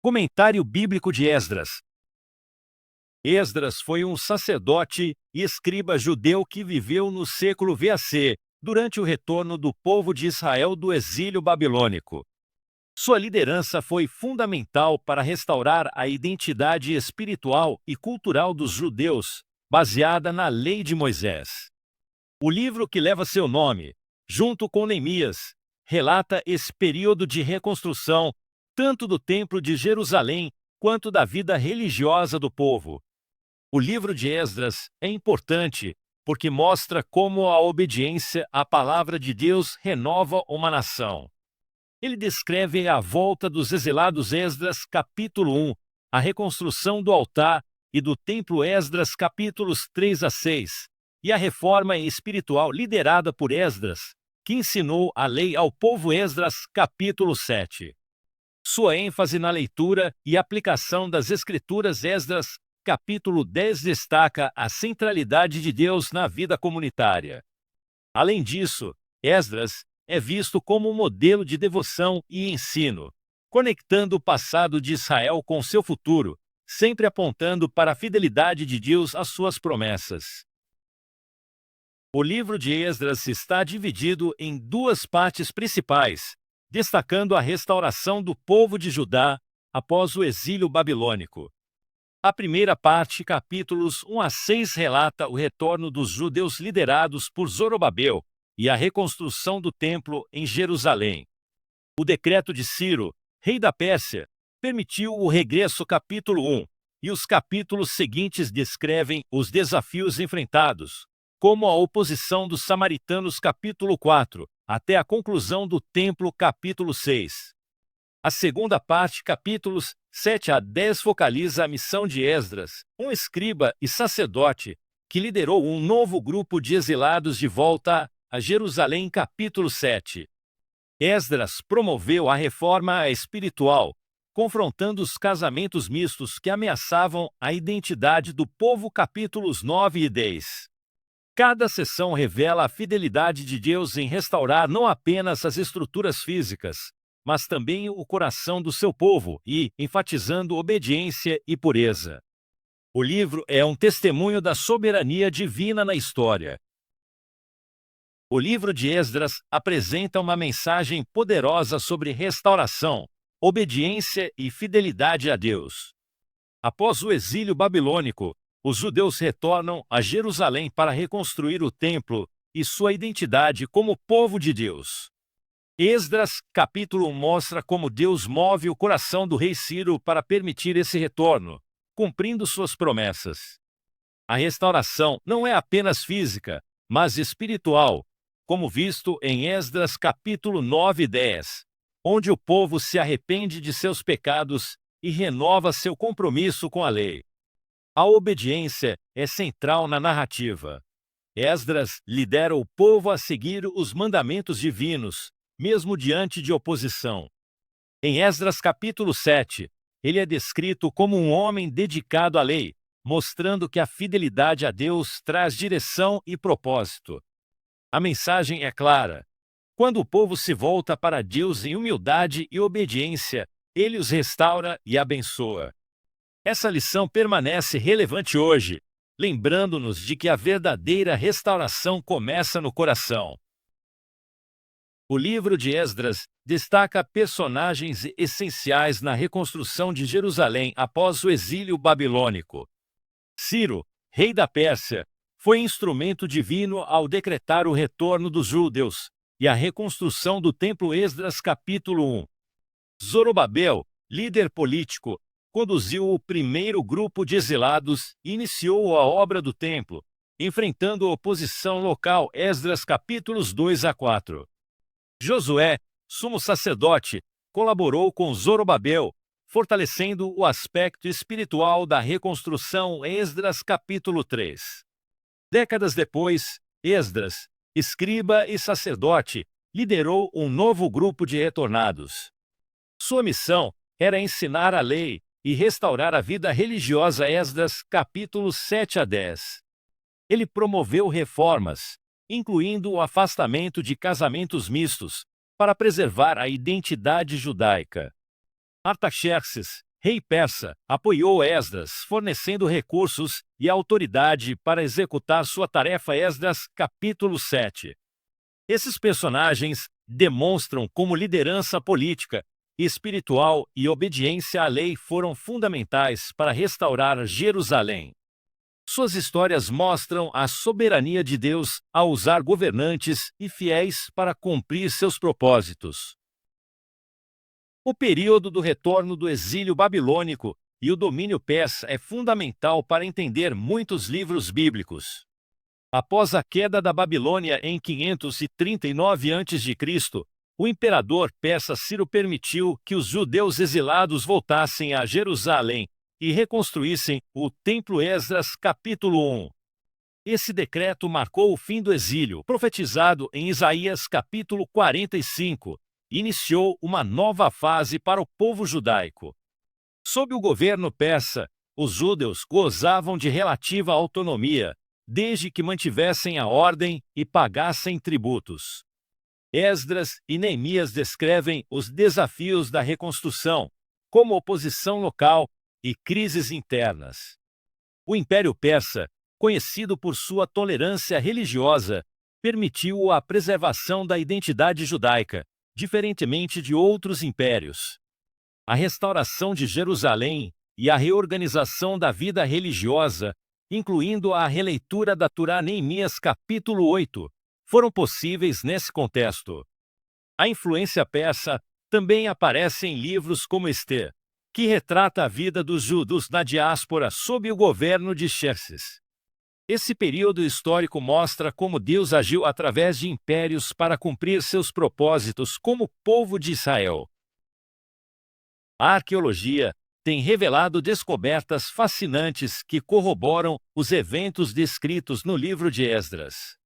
Comentário bíblico de Esdras. Esdras foi um sacerdote e escriba judeu que viveu no século VAC, durante o retorno do povo de Israel do exílio babilônico. Sua liderança foi fundamental para restaurar a identidade espiritual e cultural dos judeus, baseada na lei de Moisés. O livro que leva seu nome, junto com Neemias, relata esse período de reconstrução, tanto do Templo de Jerusalém quanto da vida religiosa do povo. O livro de Esdras é importante porque mostra como a obediência à palavra de Deus renova uma nação. Ele descreve a volta dos exilados Esdras, capítulo 1, a reconstrução do altar e do templo Esdras, capítulos 3 a 6, e a reforma espiritual liderada por Esdras, que ensinou a lei ao povo Esdras, capítulo 7. Sua ênfase na leitura e aplicação das Escrituras Esdras, capítulo 10 destaca a centralidade de Deus na vida comunitária. Além disso, Esdras é visto como um modelo de devoção e ensino, conectando o passado de Israel com seu futuro, sempre apontando para a fidelidade de Deus às suas promessas. O livro de Esdras está dividido em duas partes principais, destacando a restauração do povo de Judá após o exílio babilônico. A primeira parte, capítulos 1 a 6, relata o retorno dos judeus liderados por Zorobabel e a reconstrução do templo em Jerusalém. O decreto de Ciro, rei da Pérsia, permitiu o regresso, capítulo 1, e os capítulos seguintes descrevem os desafios enfrentados, como a oposição dos samaritanos, capítulo 4, até a conclusão do templo, capítulo 6. A segunda parte, capítulos 7 a 10, focaliza a missão de Esdras, um escriba e sacerdote, que liderou um novo grupo de exilados de volta a Jerusalém, capítulo 7. Esdras promoveu a reforma espiritual, confrontando os casamentos mistos que ameaçavam a identidade do povo, capítulos 9 e 10. Cada sessão revela a fidelidade de Deus em restaurar não apenas as estruturas físicas, mas também o coração do seu povo e enfatizando obediência e pureza. O livro é um testemunho da soberania divina na história. O livro de Esdras apresenta uma mensagem poderosa sobre restauração, obediência e fidelidade a Deus. Após o exílio babilônico, os judeus retornam a Jerusalém para reconstruir o templo e sua identidade como povo de Deus. Esdras, capítulo 1, mostra como Deus move o coração do rei Ciro para permitir esse retorno, cumprindo suas promessas. A restauração não é apenas física, mas espiritual, como visto em Esdras, capítulo 9 e 10, onde o povo se arrepende de seus pecados e renova seu compromisso com a lei. A obediência é central na narrativa. Esdras lidera o povo a seguir os mandamentos divinos, mesmo diante de oposição. Em Esdras, capítulo 7, ele é descrito como um homem dedicado à lei, mostrando que a fidelidade a Deus traz direção e propósito. A mensagem é clara. Quando o povo se volta para Deus em humildade e obediência, ele os restaura e abençoa. Essa lição permanece relevante hoje, lembrando-nos de que a verdadeira restauração começa no coração. O livro de Esdras destaca personagens essenciais na reconstrução de Jerusalém após o exílio babilônico. Ciro, rei da Pérsia, foi instrumento divino ao decretar o retorno dos judeus e a reconstrução do templo. Esdras, capítulo 1. Zorobabel, líder político, conduziu o primeiro grupo de exilados e iniciou a obra do templo, enfrentando oposição local. Esdras, capítulos 2 a 4. Josué, sumo sacerdote, colaborou com Zorobabel, fortalecendo o aspecto espiritual da reconstrução. Esdras, capítulo 3. Décadas depois, Esdras, escriba e sacerdote, liderou um novo grupo de retornados. Sua missão era ensinar a lei e restaurar a vida religiosa. Esdras, capítulos 7 a 10. Ele promoveu reformas, incluindo o afastamento de casamentos mistos, para preservar a identidade judaica. Artaxerxes, rei persa, apoiou Esdras, fornecendo recursos e autoridade para executar sua tarefa. Esdras, capítulo 7. Esses personagens demonstram como liderança política, espiritual e obediência à lei foram fundamentais para restaurar Jerusalém. Suas histórias mostram a soberania de Deus ao usar governantes e fiéis para cumprir seus propósitos. O período do retorno do exílio babilônico e o domínio persa é fundamental para entender muitos livros bíblicos. Após a queda da Babilônia em 539 a.C., o imperador persa Ciro permitiu que os judeus exilados voltassem a Jerusalém e reconstruíssem o Templo. Esdras, capítulo 1. Esse decreto marcou o fim do exílio, profetizado em Isaías, capítulo 45, e iniciou uma nova fase para o povo judaico. Sob o governo persa, os judeus gozavam de relativa autonomia, desde que mantivessem a ordem e pagassem tributos. Esdras e Neemias descrevem os desafios da reconstrução, como oposição local e crises internas. O Império Persa, conhecido por sua tolerância religiosa, permitiu a preservação da identidade judaica, diferentemente de outros impérios. A restauração de Jerusalém e a reorganização da vida religiosa, incluindo a releitura da Torá. Neemias, capítulo 8, foram possíveis nesse contexto. A influência persa também aparece em livros como Ester, que retrata a vida dos judeus na diáspora sob o governo de Xerxes. Esse período histórico mostra como Deus agiu através de impérios para cumprir seus propósitos como povo de Israel. A arqueologia tem revelado descobertas fascinantes que corroboram os eventos descritos no livro de Esdras.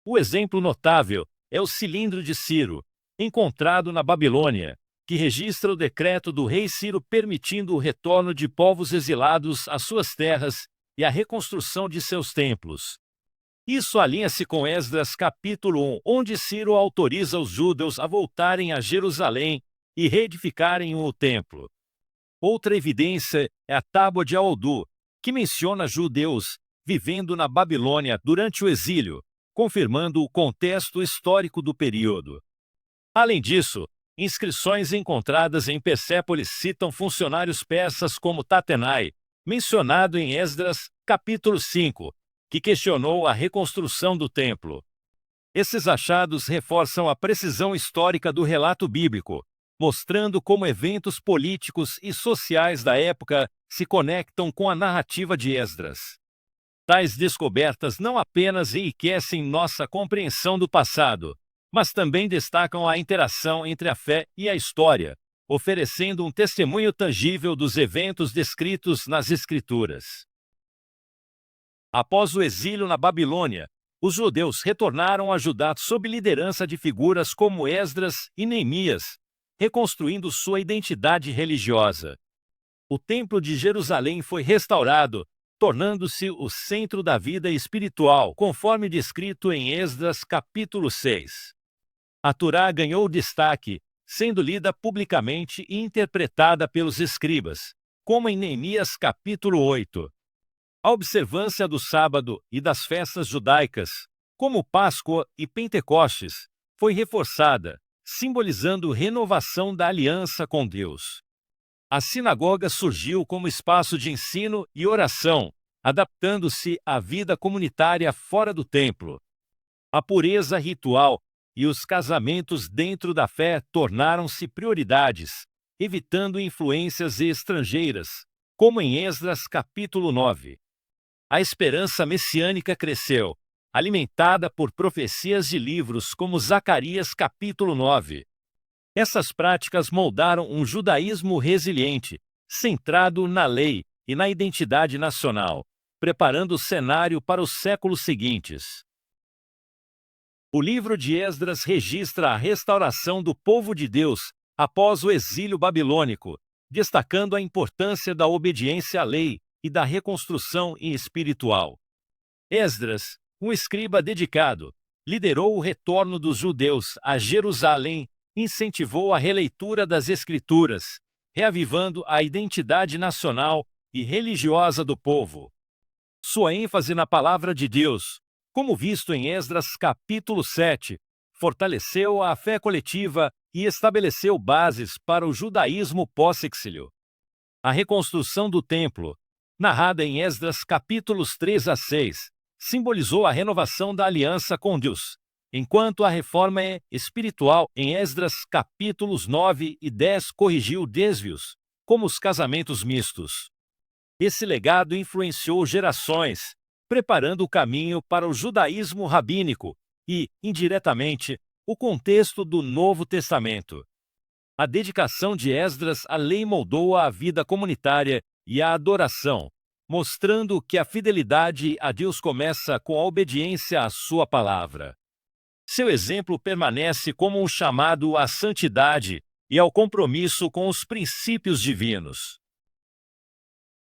O exemplo notável é o cilindro de Ciro, encontrado na Babilônia, que registra o decreto do rei Ciro permitindo o retorno de povos exilados às suas terras e a reconstrução de seus templos. Isso alinha-se com Esdras capítulo 1, onde Ciro autoriza os judeus a voltarem a Jerusalém e reedificarem o templo. Outra evidência é a Tábua de Aldu, que menciona judeus vivendo na Babilônia durante o exílio, confirmando o contexto histórico do período. Além disso, inscrições encontradas em Persépolis citam funcionários persas como Tatenai, mencionado em Esdras, capítulo 5, que questionou a reconstrução do templo. Esses achados reforçam a precisão histórica do relato bíblico, mostrando como eventos políticos e sociais da época se conectam com a narrativa de Esdras. Tais descobertas não apenas enriquecem nossa compreensão do passado, mas também destacam a interação entre a fé e a história, oferecendo um testemunho tangível dos eventos descritos nas Escrituras. Após o exílio na Babilônia, os judeus retornaram a Judá sob liderança de figuras como Esdras e Neemias, reconstruindo sua identidade religiosa. O Templo de Jerusalém foi restaurado, tornando-se o centro da vida espiritual, conforme descrito em Esdras capítulo 6. A Torá ganhou destaque, sendo lida publicamente e interpretada pelos escribas, como em Neemias capítulo 8. A observância do sábado e das festas judaicas, como Páscoa e Pentecostes, foi reforçada, simbolizando renovação da aliança com Deus. A sinagoga surgiu como espaço de ensino e oração, adaptando-se à vida comunitária fora do templo. A pureza ritual e os casamentos dentro da fé tornaram-se prioridades, evitando influências estrangeiras, como em Esdras capítulo 9. A esperança messiânica cresceu, alimentada por profecias de livros como Zacarias capítulo 9. Essas práticas moldaram um judaísmo resiliente, centrado na lei e na identidade nacional, preparando o cenário para os séculos seguintes. O livro de Esdras registra a restauração do povo de Deus após o exílio babilônico, destacando a importância da obediência à lei e da reconstrução espiritual. Esdras, um escriba dedicado, liderou o retorno dos judeus a Jerusalém, incentivou a releitura das Escrituras, reavivando a identidade nacional e religiosa do povo. Sua ênfase na palavra de Deus, como visto em Esdras capítulo 7, fortaleceu a fé coletiva e estabeleceu bases para o judaísmo pós-exílio. A reconstrução do templo, narrada em Esdras capítulos 3 a 6, simbolizou a renovação da aliança com Deus, enquanto a reforma espiritual em Esdras capítulos 9 e 10 corrigiu desvios, como os casamentos mistos. Esse legado influenciou gerações, preparando o caminho para o judaísmo rabínico e, indiretamente, o contexto do Novo Testamento. A dedicação de Esdras à lei moldou a vida comunitária e a adoração, mostrando que a fidelidade a Deus começa com a obediência à sua palavra. Seu exemplo permanece como um chamado à santidade e ao compromisso com os princípios divinos.